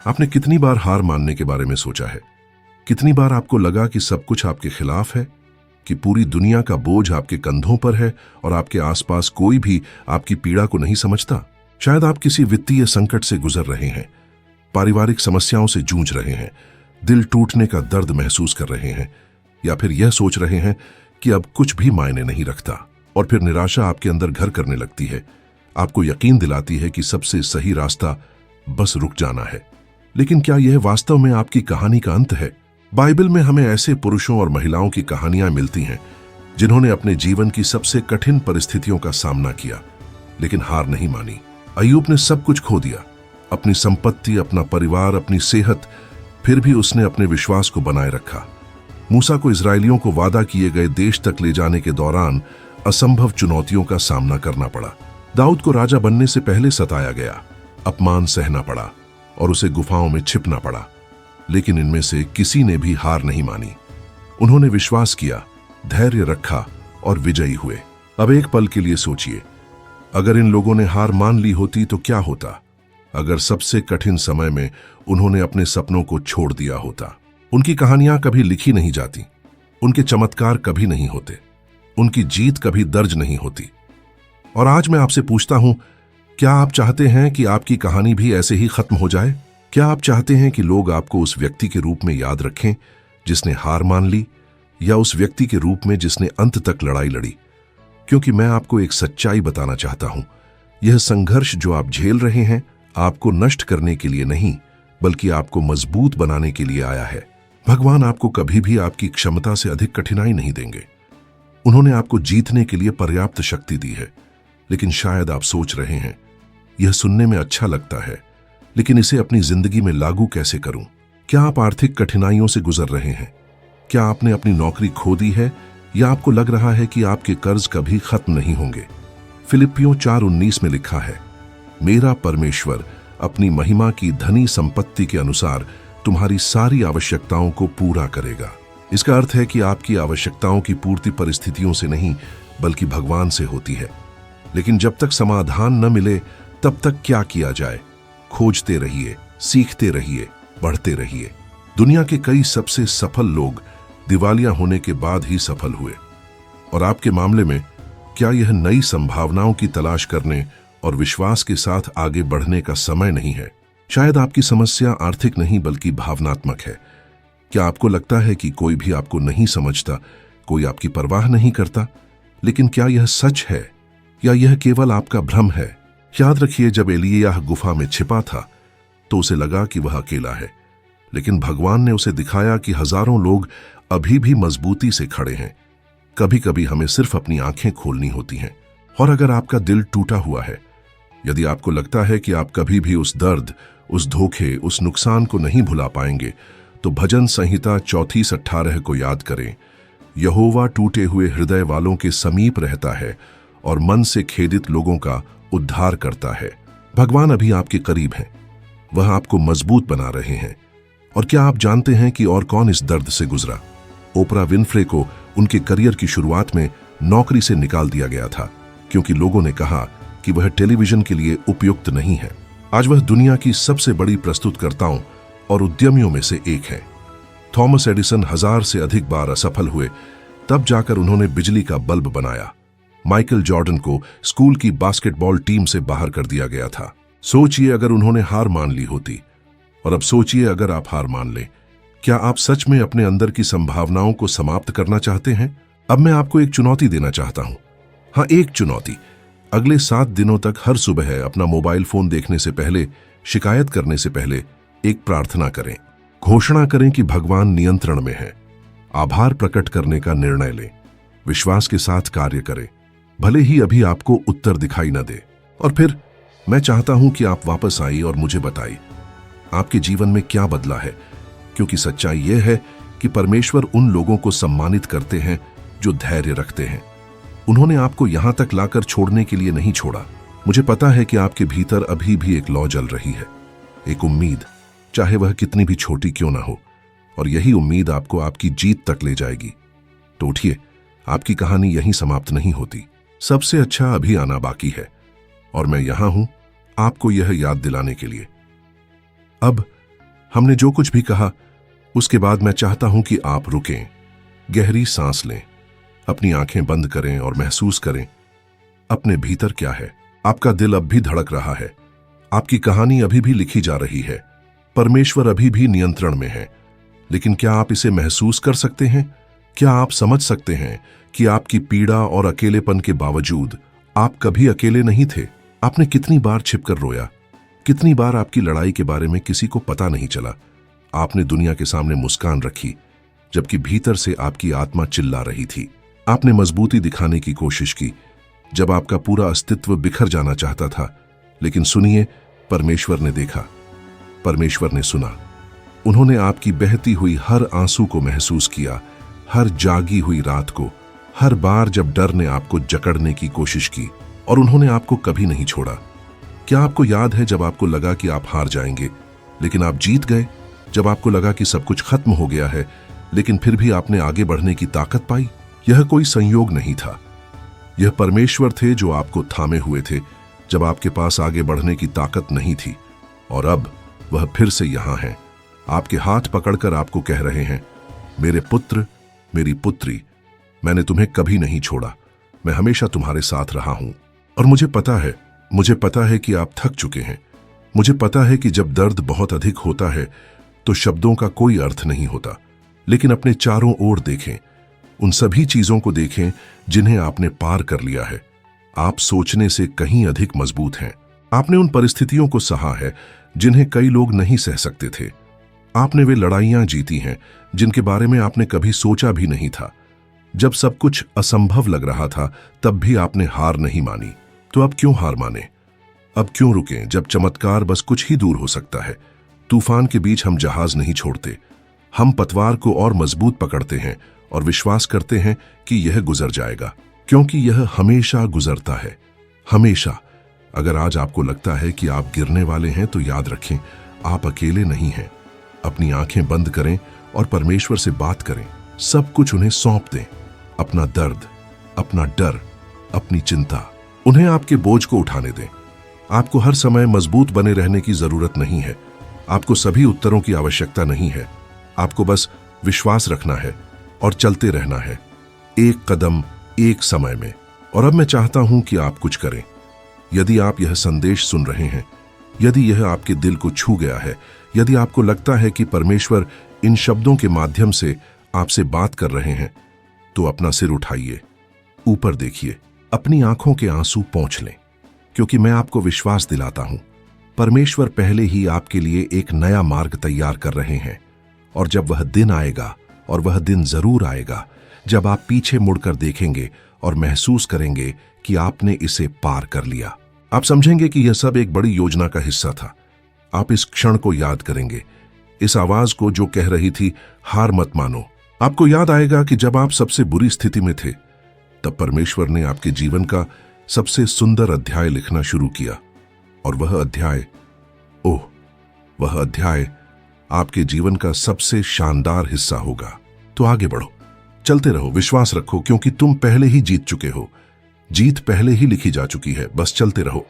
आपने कितनी बार हार मानने के बारे में सोचा है? कितनी बार आपको लगा कि सब कुछ आपके खिलाफ है, कि पूरी दुनिया का बोझ आपके कंधों पर है और आपके आसपास कोई भी आपकी पीड़ा को नहीं समझता? शायद आप किसी वित्तीय संकट से गुजर रहे हैं, पारिवारिक समस्याओं से जूझ रहे हैं, दिल टूटने का दर्द महसूस कर रहे हैं, या फिर यह सोच रहे हैं कि अब कुछ भी मायने नहीं रखता। और फिर निराशा आपके अंदर घर करने लगती है, आपको यकीन दिलाती है कि सबसे सही रास्ता बस रुक जाना है। लेकिन क्या यह वास्तव में आपकी कहानी का अंत है? बाइबल में हमें ऐसे पुरुषों और महिलाओं की कहानियां मिलती हैं जिन्होंने अपने जीवन की सबसे कठिन परिस्थितियों का सामना किया, लेकिन हार नहीं मानी। अय्यूब ने सब कुछ खो दिया, अपनी संपत्ति, अपना परिवार, अपनी सेहत, फिर भी उसने अपने विश्वास को बनाए रखा। मूसा को इजरायलियों को वादा किए गए देश तक ले जाने के दौरान असंभव चुनौतियों का सामना करना पड़ा। दाऊद को राजा बनने से पहले सताया गया, अपमान सहना पड़ा और उसे गुफाओं में छिपना पड़ा, लेकिन इनमें से किसी ने भी हार नहीं मानी। उन्होंने विश्वास किया, धैर्य रखा और विजयी हुए। अब एक पल के लिए सोचिए, अगर इन लोगों ने हार मान ली होती तो क्या होता? अगर सबसे कठिन समय में उन्होंने अपने सपनों को छोड़ दिया होता? उनकी कहानियां कभी लिखी नहीं जाती, उनके चमत्कार कभी नहीं होते, उनकी जीत कभी दर्ज नहीं होती। और आज मैं आपसे पूछता हूं, क्या आप चाहते हैं कि आपकी कहानी भी ऐसे ही खत्म हो जाए? क्या आप चाहते हैं कि लोग आपको उस व्यक्ति के रूप में याद रखें जिसने हार मान ली, या उस व्यक्ति के रूप में जिसने अंत तक लड़ाई लड़ी? क्योंकि मैं आपको एक सच्चाई बताना चाहता हूं, यह संघर्ष जो आप झेल रहे हैं आपको नष्ट करने के लिए नहीं, बल्कि आपको मजबूत बनाने के लिए आया है। भगवान आपको कभी भी आपकी क्षमता से अधिक कठिनाई नहीं देंगे। उन्होंने आपको जीतने के लिए पर्याप्त शक्ति दी है। लेकिन शायद आप सोच रहे हैं, यह सुनने में अच्छा लगता है, लेकिन इसे अपनी जिंदगी में लागू कैसे करूं? क्या आप आर्थिक कठिनाइयों से गुजर रहे हैं? क्या आपने अपनी नौकरी खो दी है, या आपको लग रहा है कि आपके कर्ज कभी खत्म नहीं होंगे? फिलिपियों 4:19 में लिखा है, मेरा परमेश्वर अपनी महिमा की धनी संपत्ति के अनुसार तुम्हारी सारी आवश्यकताओं को पूरा करेगा। इसका अर्थ है कि आपकी आवश्यकताओं की पूर्ति परिस्थितियों से नहीं, बल्कि भगवान से होती है। लेकिन जब तक समाधान न मिले तब तक क्या किया जाए? खोजते रहिए, सीखते रहिए, बढ़ते रहिए। दुनिया के कई सबसे सफल लोग दिवालिया होने के बाद ही सफल हुए, और आपके मामले में क्या यह नई संभावनाओं की तलाश करने और विश्वास के साथ आगे बढ़ने का समय नहीं है? शायद आपकी समस्या आर्थिक नहीं बल्कि भावनात्मक है। क्या आपको लगता है कि कोई भी आपको नहीं समझता, कोई आपकी परवाह नहीं करता? लेकिन क्या यह सच है, या यह केवल आपका भ्रम है? याद रखिए, जब एलिय्याह गुफा में छिपा था तो उसे लगा कि वह अकेला है, लेकिन भगवान ने उसे दिखाया कि हजारों लोग अभी भी मजबूती से खड़े हैं। कभी कभी हमें सिर्फ अपनी आंखें खोलनी होती हैं। और अगर आपका दिल टूटा हुआ है, यदि आपको लगता है कि आप कभी भी उस दर्द, उस धोखे, उस नुकसान को नहीं भुला पाएंगे, तो भजन संहिता 34:18 को याद करें। यहोवा टूटे हुए हृदय वालों के समीप रहता है और मन से खेदित लोगों का उद्धार करता है। भगवान अभी आपके करीब हैं, वह आपको मजबूत बना रहे हैं। और क्या आप जानते हैं कि और कौन इस दर्द से गुजरा? ओपरा विनफ्रे को उनके करियर की शुरुआत में नौकरी से निकाल दिया गया था, क्योंकि लोगों ने कहा कि वह टेलीविजन के लिए उपयुक्त नहीं है। आज वह दुनिया की सबसे बड़ी प्रस्तुतकर्ताओं और उद्यमियों में से एक है। थॉमस एडिसन 1000 से अधिक बार असफल हुए, तब जाकर उन्होंने बिजली का बल्ब बनाया। माइकल जॉर्डन को स्कूल की बास्केटबॉल टीम से बाहर कर दिया गया था। सोचिए अगर उन्होंने हार मान ली होती, और अब सोचिए अगर आप हार मान लें। क्या आप सच में अपने अंदर की संभावनाओं को समाप्त करना चाहते हैं? अब मैं आपको एक चुनौती देना चाहता हूं। हाँ, एक चुनौती। अगले 7 दिनों तक हर सुबह अपना मोबाइल फोन देखने से पहले, शिकायत करने से पहले एक प्रार्थना करें। घोषणा करें कि भगवान नियंत्रण में है। आभार प्रकट करने का निर्णय लें। विश्वास के साथ कार्य करें, भले ही अभी आपको उत्तर दिखाई न दे। और फिर मैं चाहता हूं कि आप वापस आई और मुझे बताइए आपके जीवन में क्या बदला है, क्योंकि सच्चाई यह है कि परमेश्वर उन लोगों को सम्मानित करते हैं जो धैर्य रखते हैं। उन्होंने आपको यहां तक लाकर छोड़ने के लिए नहीं छोड़ा। मुझे पता है कि आपके भीतर अभी भी एक लौ जल रही है, एक उम्मीद, चाहे वह कितनी भी छोटी क्यों ना हो, और यही उम्मीद आपको आपकी जीत तक ले जाएगी। तो उठिए, आपकी कहानी यहीं समाप्त नहीं होती। सबसे अच्छा अभी आना बाकी है, और मैं यहां हूं आपको यह याद दिलाने के लिए। अब हमने जो कुछ भी कहा, उसके बाद मैं चाहता हूं कि आप रुकें, गहरी सांस लें, अपनी आंखें बंद करें और महसूस करें अपने भीतर क्या है। आपका दिल अब भी धड़क रहा है, आपकी कहानी अभी भी लिखी जा रही है, परमेश्वर अभी भी नियंत्रण में है। लेकिन क्या आप इसे महसूस कर सकते हैं? क्या आप समझ सकते हैं कि आपकी पीड़ा और अकेलेपन के बावजूद आप कभी अकेले नहीं थे? आपने कितनी बार छिपकर रोया, कितनी बार आपकी लड़ाई के बारे में किसी को पता नहीं चला। आपने दुनिया के सामने मुस्कान रखी, जबकि भीतर से आपकी आत्मा चिल्ला रही थी। आपने मजबूती दिखाने की कोशिश की, जब आपका पूरा अस्तित्व बिखर जाना चाहता था। लेकिन सुनिए, परमेश्वर ने देखा, परमेश्वर ने सुना। उन्होंने आपकी बहती हुई हर आंसू को महसूस किया, हर जागी हुई रात को, हर बार जब डर ने आपको जकड़ने की कोशिश की, और उन्होंने आपको कभी नहीं छोड़ा। क्या आपको याद है जब आपको लगा कि आप हार जाएंगे, लेकिन आप जीत गए? जब आपको लगा कि सब कुछ खत्म हो गया है, लेकिन फिर भी आपने आगे बढ़ने की ताकत पाई? यह कोई संयोग नहीं था, यह परमेश्वर थे जो आपको थामे हुए थे जब आपके पास आगे बढ़ने की ताकत नहीं थी। और अब वह फिर से यहां है, आपके हाथ पकड़कर आपको कह रहे हैं, मेरे पुत्र, मेरी पुत्री, मैंने तुम्हें कभी नहीं छोड़ा, मैं हमेशा तुम्हारे साथ रहा हूं। और मुझे पता है कि आप थक चुके हैं। मुझे पता है कि जब दर्द बहुत अधिक होता है तो शब्दों का कोई अर्थ नहीं होता। लेकिन अपने चारों ओर देखें, उन सभी चीजों को देखें जिन्हें आपने पार कर लिया है। आप सोचने से कहीं अधिक मजबूत हैं। आपने उन परिस्थितियों को सहा है जिन्हें कई लोग नहीं सह सकते थे। आपने वे लड़ाइयां जीती हैं जिनके बारे में आपने कभी सोचा भी नहीं था। जब सब कुछ असंभव लग रहा था, तब भी आपने हार नहीं मानी। तो अब क्यों हार माने? अब क्यों रुकें जब चमत्कार बस कुछ ही दूर हो सकता है? तूफान के बीच हम जहाज नहीं छोड़ते, हम पतवार को और मजबूत पकड़ते हैं और विश्वास करते हैं कि यह गुजर जाएगा, क्योंकि यह हमेशा गुजरता है, हमेशा। अगर आज आपको लगता है कि आप गिरने वाले हैं, तो याद रखें, आप अकेले नहीं हैं। अपनी आंखें बंद करें और परमेश्वर से बात करें। सब कुछ उन्हें सौंप दें, अपना दर्द, अपना डर, अपनी चिंता। उन्हें आपके बोझ को उठाने दें। आपको हर समय मजबूत बने रहने की जरूरत नहीं है, आपको सभी उत्तरों की आवश्यकता नहीं है। आपको बस विश्वास रखना है और चलते रहना है, एक कदम एक समय में। और अब मैं चाहता हूं कि आप कुछ करें। यदि आप यह संदेश सुन रहे हैं, यदि यह आपके दिल को छू गया है, यदि आपको लगता है कि परमेश्वर इन शब्दों के माध्यम से आपसे बात कर रहे हैं, तो अपना सिर उठाइए, ऊपर देखिए, अपनी आंखों के आंसू पोंछ लें, क्योंकि मैं आपको विश्वास दिलाता हूं, परमेश्वर पहले ही आपके लिए एक नया मार्ग तैयार कर रहे हैं। और जब वह दिन आएगा, और वह दिन जरूर आएगा, जब आप पीछे मुड़कर देखेंगे और महसूस करेंगे कि आपने इसे पार कर लिया, आप समझेंगे कि यह सब एक बड़ी योजना का हिस्सा था। आप इस क्षण को याद करेंगे, इस आवाज को जो कह रही थी, हार मत मानो। आपको याद आएगा कि जब आप सबसे बुरी स्थिति में थे, तब परमेश्वर ने आपके जीवन का सबसे सुंदर अध्याय लिखना शुरू किया। और वह अध्याय आपके जीवन का सबसे शानदार हिस्सा होगा। तो आगे बढ़ो, चलते रहो, विश्वास रखो, क्योंकि तुम पहले ही जीत चुके हो। जीत पहले ही लिखी जा चुकी है, बस चलते रहो।